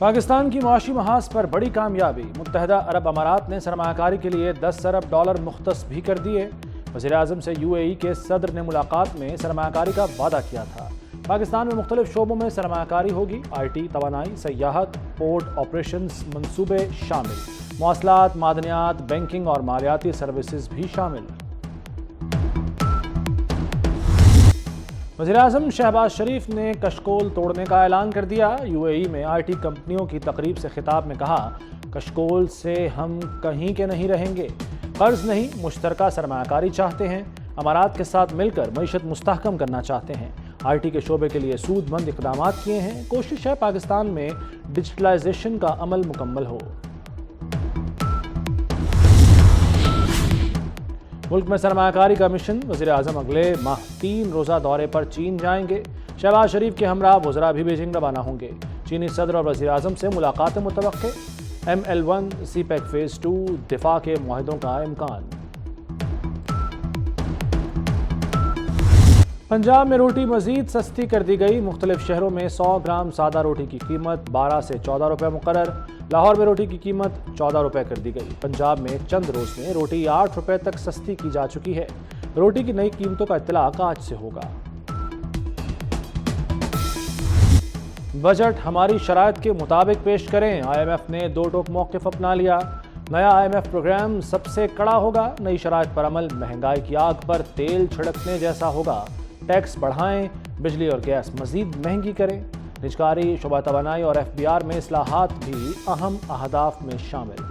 پاکستان کی معاشی محاذ پر بڑی کامیابی، متحدہ عرب امارات نے سرمایہ کاری کے لیے 10 ارب ڈالر مختص بھی کر دیے۔ وزیر اعظم سے UAE کے صدر نے ملاقات میں سرمایہ کاری کا وعدہ کیا تھا۔ پاکستان میں مختلف شعبوں میں سرمایہ کاری ہوگی، IT، توانائی، سیاحت، پورٹ آپریشنز منصوبے شامل، مواصلات، معدنیات، بینکنگ اور مالیاتی سروسز بھی شامل۔ وزیر اعظم شہباز شریف نے کشکول توڑنے کا اعلان کر دیا۔ UAE میں IT کمپنیوں کی تقریب سے خطاب میں کہا، کشکول سے ہم کہیں کے نہیں رہیں گے، قرض نہیں، مشترکہ سرمایہ کاری چاہتے ہیں، امارات کے ساتھ مل کر معیشت مستحکم کرنا چاہتے ہیں، IT کے شعبے کے لیے سود مند اقدامات کیے ہیں، کوشش ہے پاکستان میں ڈیجیٹلائزیشن کا عمل مکمل ہو۔ ملک میں سرمایہ کاری کا مشن، وزیر اعظم اگلے ماہ 3 روزہ دورے پر چین جائیں گے۔ شہباز شریف کے ہمراہ وزراء بھی بیجنگ روانہ ہوں گے۔ چینی صدر اور وزیر اعظم سے ملاقاتیں متوقع۔ ML1 CPEC فیز 2 دفاع کے معاہدوں کا امکان۔ پنجاب میں روٹی مزید سستی کر دی گئی، مختلف شہروں میں 100 گرام سادہ روٹی کی قیمت 12 سے 14 روپے مقرر۔ لاہور میں روٹی کی قیمت 14 روپے کر دی گئی۔ پنجاب میں چند روز میں روٹی 8 روپے تک سستی کی جا چکی ہے۔ روٹی کی نئی قیمتوں کا اطلاق آج سے ہوگا۔ بجٹ ہماری شرائط کے مطابق پیش کریں، IMF نے 2 ٹوک موقف اپنا لیا۔ نیا IMF پروگرام سب سے کڑا ہوگا، نئی شرائط پر عمل مہنگائی کی آگ پر تیل چھڑکنے جیسا ہوگا، ٹیکس بڑھائیں، بجلی اور گیس مزید مہنگی کریں۔ نجکاری، شعبہ توانائی اور FBR میں اصلاحات بھی اہم اہداف میں شامل۔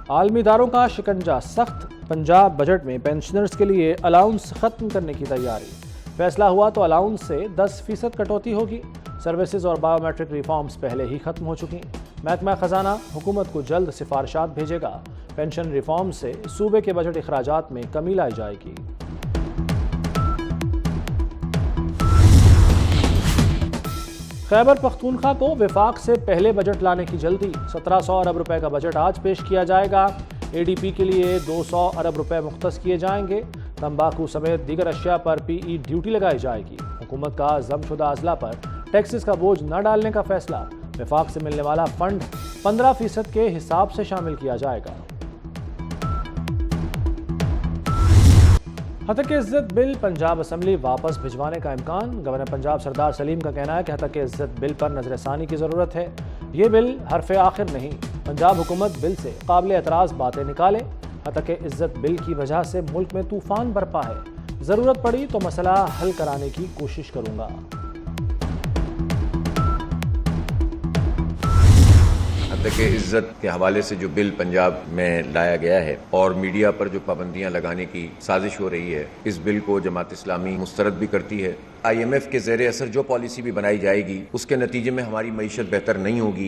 عالمی اداروں کا شکنجہ سخت، پنجاب بجٹ میں پینشنرز کے لیے الاؤنس ختم کرنے کی تیاری۔ فیصلہ ہوا تو الاؤنس سے 10% کٹوتی ہوگی۔ سروسز اور بایو میٹرک ریفارمز پہلے ہی ختم ہو چکی۔ محکمہ خزانہ حکومت کو جلد سفارشات بھیجے گا۔ پینشن ریفارم سے صوبے کے بجٹ اخراجات میں کمی لائی جائے گی۔ خیبر پختونخوا کو وفاق سے پہلے بجٹ لانے کی جلدی، 1700 ارب روپے کا بجٹ آج پیش کیا جائے گا۔ ADP کے لیے 200 ارب روپے مختص کیے جائیں گے۔ تمباکو سمیت دیگر اشیاء پر PE ڈیوٹی لگائی جائے گی۔ حکومت کا ضم شدہ اضلاع پر ٹیکسز کا بوجھ نہ ڈالنے کا فیصلہ، وفاق سے ملنے والا فنڈ 15% کے حساب سے شامل کیا جائے گا۔ ہتک عزت بل پنجاب اسمبلی واپس بھجوانے کا امکان۔ گورنر پنجاب سردار سلیم کا کہنا ہے کہ ہتک عزت بل پر نظر ثانی کی ضرورت ہے۔ یہ بل حرف آخر نہیں، پنجاب حکومت بل سے قابل اعتراض باتیں نکالے۔ ہتک عزت بل کی وجہ سے ملک میں طوفان برپا ہے، ضرورت پڑی تو مسئلہ حل کرانے کی کوشش کروں گا۔ ہتک عزت کے حوالے سے جو بل پنجاب میں لایا گیا ہے اور میڈیا پر جو پابندیاں لگانے کی سازش ہو رہی ہے، اس بل کو جماعت اسلامی مسترد بھی کرتی ہے۔ IMF کے زیر اثر جو پالیسی بھی بنائی جائے گی، اس کے نتیجے میں ہماری معیشت بہتر نہیں ہوگی۔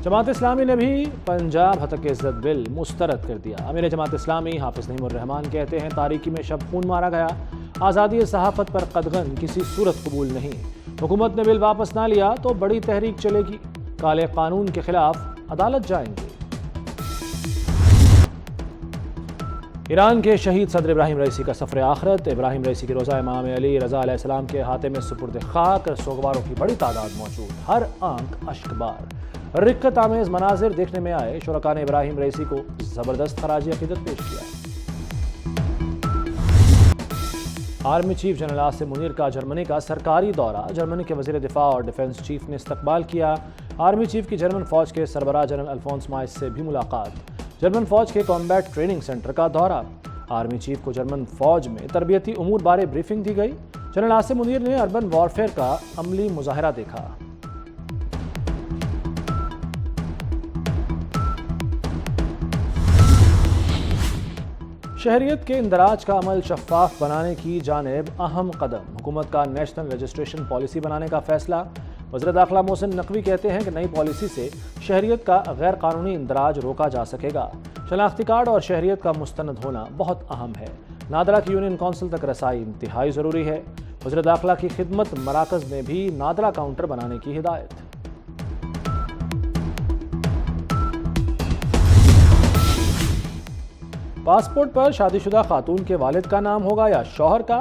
جماعت اسلامی نے بھی پنجاب ہتک عزت بل مسترد کر دیا۔ امیر جماعت اسلامی حافظ نعیم الرحمان کہتے ہیں، تاریکی میں شب خون مارا گیا، آزادی صحافت پر قدغن کسی صورت قبول نہیں۔ حکومت نے بل واپس نہ لیا تو بڑی تحریک چلے گی، کالے قانون کے خلاف عدالت جائیں گے۔ ایران کے شہید صدر ابراہیم رئیسی کا سفر آخرت، ابراہیم رئیسی کی روضہ امام علی رضا علیہ السلام کے احاطے میں سپرد خاک، سوگواروں کی بڑی تعداد موجود، ہر آنکھ اشکبار۔ رقت آمیز مناظر دیکھنے میں آئے، شرکاء نے ابراہیم رئیسی کو زبردست خراج عقیدت پیش کیا۔ Army chief general Asim Munir کا جرمنی کا سرکاری دورہ، جرمنی کے وزیر دفاع اور ڈیفنس چیف نے استقبال کیا۔ آرمی چیف کی جرمن فوج کے سربراہ جنرل الفونس مائس سے بھی ملاقات، جرمن فوج کے کامبیٹ ٹریننگ سینٹر کا دورہ۔ آرمی چیف کو جرمن فوج میں تربیتی امور بارے بریفنگ دی گئی۔ جنرل عاصم منیر نے اربن وارفیئر کا عملی مظاہرہ دیکھا۔ شہریت کے اندراج کا عمل شفاف بنانے کی جانب اہم قدم، حکومت کا نیشنل رجسٹریشن پالیسی بنانے کا فیصلہ۔ وزیر داخلہ محسن نقوی کہتے ہیں کہ نئی پالیسی سے شہریت کا غیر قانونی اندراج روکا جا سکے گا۔ شناختی کارڈ اور شہریت کا مستند ہونا بہت اہم ہے۔ نادرا کی یونین کونسل تک رسائی انتہائی ضروری ہے۔ وزیر داخلہ کی خدمت مراکز میں بھی نادرا کاؤنٹر بنانے کی ہدایت۔ پاسپورٹ پر شادی شدہ خاتون کے والد کا نام ہوگا یا شوہر کا؟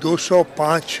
205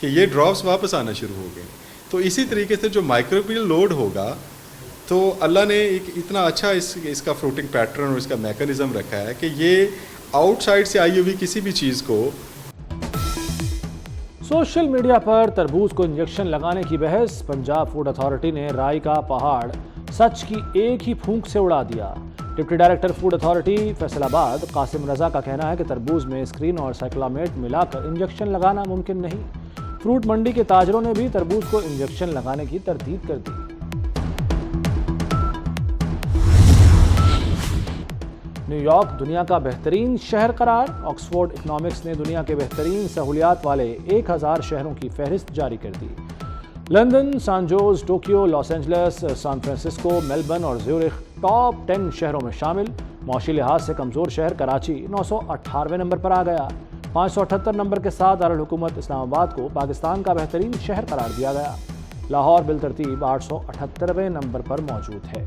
کہ یہ ڈراپس واپس آنا شروع ہو گئے. تو اسی طریقے سے جو مائکروبیل لوڈ ہوگا تو اللہ نے ایک اتنا اچھا اس کا فلوٹنگ پیٹرن اور اس کا میکانزم رکھا ہے کہ یہ آؤٹ سائڈ سے آئی ہوئی کسی بھی چیز کو. سوشل میڈیا پر تربوز کو انجیکشن لگانے کی بحث. پنجاب فوڈ اتھارٹی نے رائی کا پہاڑ سچ کی ایک ہی پھونک سے اڑا دیا. Deputy director food authority Faisal آباد قاسم رضا کا کہنا ہے کہ تربوز میں اسکرین اور سائکلامائڈ ملا کر انجیکشن لگانا ممکن نہیں. فروٹ منڈی کے تاجروں نے بھی تربوز کو انجیکشن لگانے کی تردید کر دی. نیو یارک دنیا کا بہترین شہر قرار. آکسفورڈ اکنامکس نے دنیا کے بہترین سہولیات والے 1000 شہروں کی فہرست جاری کر دی. London, San Jose, Tokyo, Los Angeles, San Francisco, Melbourne اور زیورخ ٹاپ 10 شہروں میں شامل. معاشی لحاظ سے کمزور شہر کراچی 918ویں نمبر پر آ گیا. 578 نمبر کے ساتھ دارالحکومت اسلام آباد کو پاکستان کا بہترین شہر قرار دیا گیا. لاہور بالترتیب 878ویں نمبر پر موجود ہے.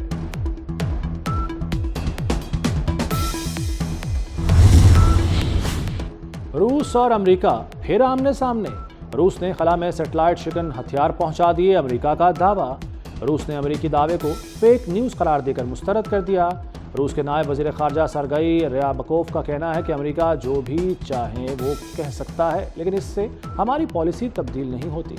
روس اور امریکہ پھر آمنے سامنے. روس نے خلا میں سیٹلائٹ شکن ہتھیار پہنچا دیے. امریکہ کا دعویٰ. روس نے امریکی دعوے کو فیک نیوز قرار دے کر مسترد کر دیا. روس کے نائب وزیر خارجہ سرگئی ریابکوف کا کہنا ہے کہ امریکہ جو بھی چاہے وہ کہہ سکتا ہے لیکن اس سے ہماری پالیسی تبدیل نہیں ہوتی.